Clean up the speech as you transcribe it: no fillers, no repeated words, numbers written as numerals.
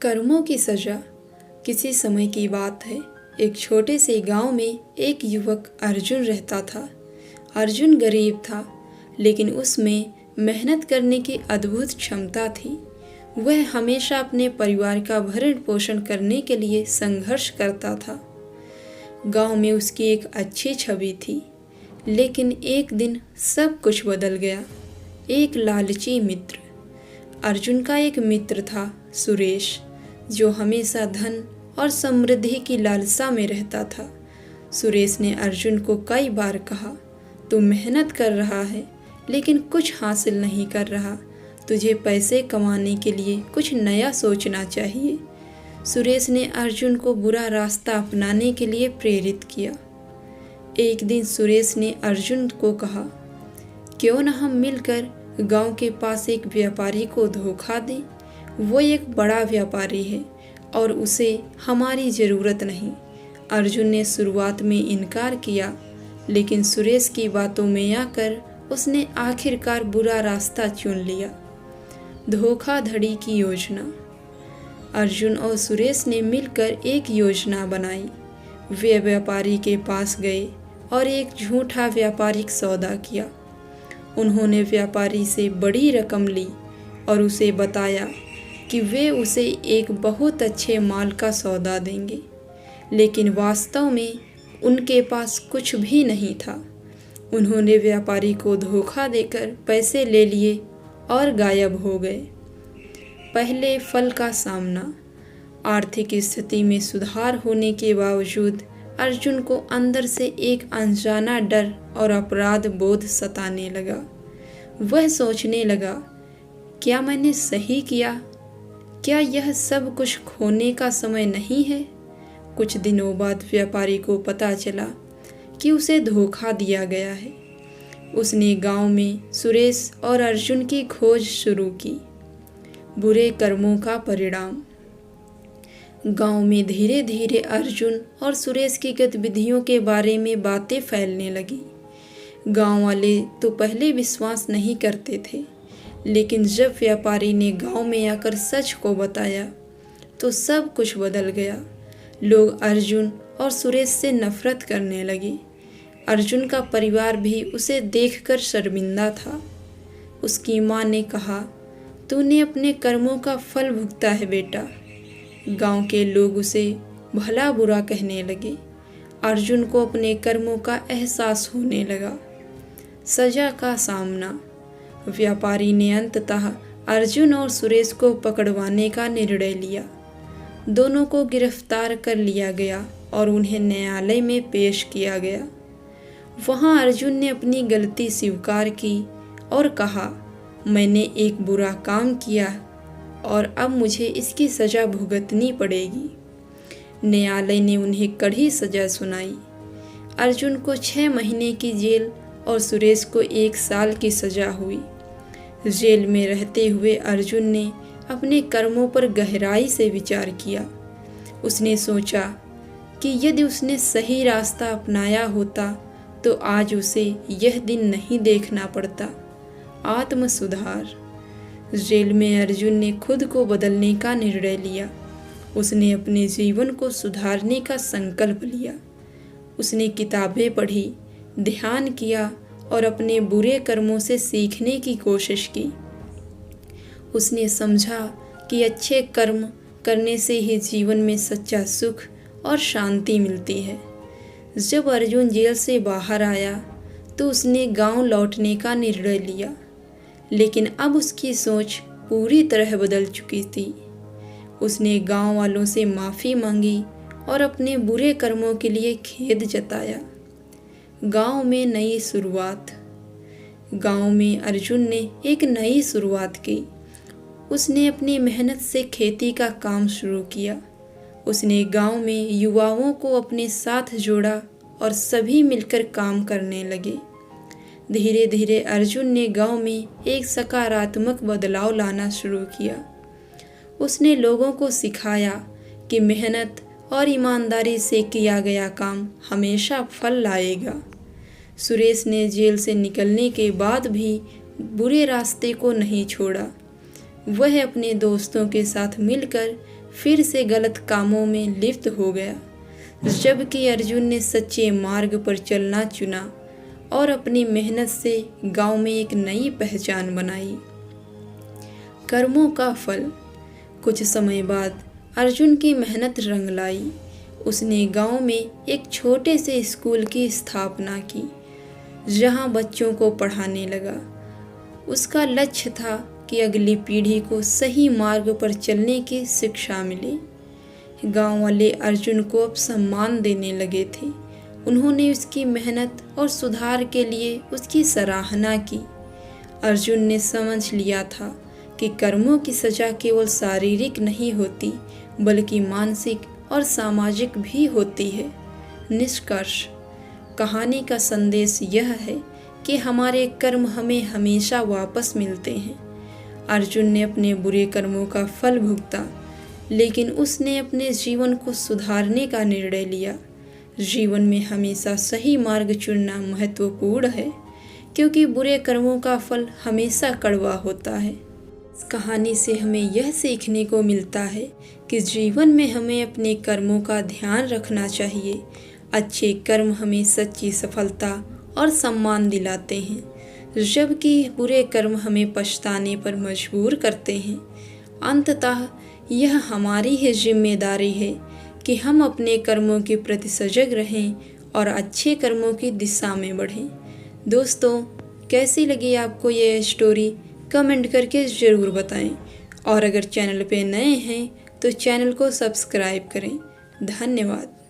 कर्मों की सजा। किसी समय की बात है, एक छोटे से गांव में एक युवक अर्जुन रहता था। अर्जुन गरीब था, लेकिन उसमें मेहनत करने की अद्भुत क्षमता थी। वह हमेशा अपने परिवार का भरण पोषण करने के लिए संघर्ष करता था। गांव में उसकी एक अच्छी छवि थी, लेकिन एक दिन सब कुछ बदल गया। एक लालची मित्र। अर्जुन का एक मित्र था, सुरेश, जो हमेशा धन और समृद्धि की लालसा में रहता था। सुरेश ने अर्जुन को कई बार कहा, तू मेहनत कर रहा है लेकिन कुछ हासिल नहीं कर रहा। तुझे पैसे कमाने के लिए कुछ नया सोचना चाहिए। सुरेश ने अर्जुन को बुरा रास्ता अपनाने के लिए प्रेरित किया। एक दिन सुरेश ने अर्जुन को कहा, क्यों न हम मिलकर गांव के पास एक व्यापारी को धोखा दें। वो एक बड़ा व्यापारी है और उसे हमारी ज़रूरत नहीं। अर्जुन ने शुरुआत में इनकार किया, लेकिन सुरेश की बातों में आकर उसने आखिरकार बुरा रास्ता चुन लिया। धोखाधड़ी की योजना। अर्जुन और सुरेश ने मिलकर एक योजना बनाई। वे व्यापारी के पास गए और एक झूठा व्यापारिक सौदा किया। उन्होंने व्यापारी से बड़ी रकम ली और उसे बताया कि वे उसे एक बहुत अच्छे माल का सौदा देंगे, लेकिन वास्तव में उनके पास कुछ भी नहीं था। उन्होंने व्यापारी को धोखा देकर पैसे ले लिए और गायब हो गए। पहले फल का सामना। आर्थिक स्थिति में सुधार होने के बावजूद अर्जुन को अंदर से एक अनजाना डर और अपराध बोध सताने लगा। वह सोचने लगा, क्या मैंने सही किया? क्या यह सब कुछ खोने का समय नहीं है? कुछ दिनों बाद व्यापारी को पता चला कि उसे धोखा दिया गया है। उसने गांव में सुरेश और अर्जुन की खोज शुरू की। बुरे कर्मों का परिणाम। गांव में धीरे धीरे अर्जुन और सुरेश की गतिविधियों के बारे में बातें फैलने लगी। गांव वाले तो पहले विश्वास नहीं करते थे, लेकिन जब व्यापारी ने गांव में आकर सच को बताया तो सब कुछ बदल गया। लोग अर्जुन और सुरेश से नफरत करने लगे। अर्जुन का परिवार भी उसे देखकर शर्मिंदा था। उसकी माँ ने कहा, तूने अपने कर्मों का फल भुगता है बेटा। गांव के लोग उसे भला बुरा कहने लगे। अर्जुन को अपने कर्मों का एहसास होने लगा। सजा का सामना। व्यापारी ने अंततः अर्जुन और सुरेश को पकड़वाने का निर्णय लिया। दोनों को गिरफ्तार कर लिया गया और उन्हें न्यायालय में पेश किया गया। वहां अर्जुन ने अपनी गलती स्वीकार की और कहा, मैंने एक बुरा काम किया और अब मुझे इसकी सजा भुगतनी पड़ेगी। न्यायालय ने उन्हें कड़ी सजा सुनाई। अर्जुन को 6 महीने की जेल और सुरेश को 1 साल की सजा हुई। जेल में रहते हुए अर्जुन ने अपने कर्मों पर गहराई से विचार किया। उसने सोचा कि यदि उसने सही रास्ता अपनाया होता तो आज उसे यह दिन नहीं देखना पड़ता। आत्म सुधार। जेल में अर्जुन ने खुद को बदलने का निर्णय लिया। उसने अपने जीवन को सुधारने का संकल्प लिया। उसने किताबें पढ़ी, ध्यान किया और अपने बुरे कर्मों से सीखने की कोशिश की। उसने समझा कि अच्छे कर्म करने से ही जीवन में सच्चा सुख और शांति मिलती है। जब अर्जुन जेल से बाहर आया तो उसने गांव लौटने का निर्णय लिया, लेकिन अब उसकी सोच पूरी तरह बदल चुकी थी। उसने गांव वालों से माफ़ी मांगी और अपने बुरे कर्मों के लिए खेद जताया। गांव में नई शुरुआत। गांव में अर्जुन ने एक नई शुरुआत की। उसने अपनी मेहनत से खेती का काम शुरू किया। उसने गांव में युवाओं को अपने साथ जोड़ा और सभी मिलकर काम करने लगे। धीरे धीरे अर्जुन ने गांव में एक सकारात्मक बदलाव लाना शुरू किया। उसने लोगों को सिखाया कि मेहनत और ईमानदारी से किया गया काम हमेशा फल लाएगा। सुरेश ने जेल से निकलने के बाद भी बुरे रास्ते को नहीं छोड़ा। वह अपने दोस्तों के साथ मिलकर फिर से गलत कामों में लिप्त हो गया, जबकि अर्जुन ने सच्चे मार्ग पर चलना चुना और अपनी मेहनत से गांव में एक नई पहचान बनाई। कर्मों का फल। कुछ समय बाद अर्जुन की मेहनत रंग लाई। उसने गांव में एक छोटे से स्कूल की स्थापना की, जहां बच्चों को पढ़ाने लगा। उसका लक्ष्य था कि अगली पीढ़ी को सही मार्ग पर चलने की शिक्षा मिले। गांव वाले अर्जुन को अब सम्मान देने लगे थे। उन्होंने उसकी मेहनत और सुधार के लिए उसकी सराहना की। अर्जुन ने समझ लिया था कि कर्मों की सजा केवल शारीरिक नहीं होती, बल्कि मानसिक और सामाजिक भी होती है। निष्कर्ष। कहानी का संदेश यह है कि हमारे कर्म हमें हमेशा वापस मिलते हैं। अर्जुन ने अपने बुरे कर्मों का फल भुगता, लेकिन उसने अपने जीवन को सुधारने का निर्णय लिया। जीवन में हमेशा सही मार्ग चुनना महत्वपूर्ण है, क्योंकि बुरे कर्मों का फल हमेशा कड़वा होता है। इस कहानी से हमें यह सीखने को मिलता है कि जीवन में हमें अपने कर्मों का ध्यान रखना चाहिए। अच्छे कर्म हमें सच्ची सफलता और सम्मान दिलाते हैं, जबकि बुरे कर्म हमें पछताने पर मजबूर करते हैं। अंततः यह हमारी ही जिम्मेदारी है कि हम अपने कर्मों के प्रति सजग रहें और अच्छे कर्मों की दिशा में बढ़ें। दोस्तों, कैसी लगी आपको यह स्टोरी? कमेंट करके ज़रूर बताएं, और अगर चैनल पे नए हैं तो चैनल को सब्सक्राइब करें। धन्यवाद।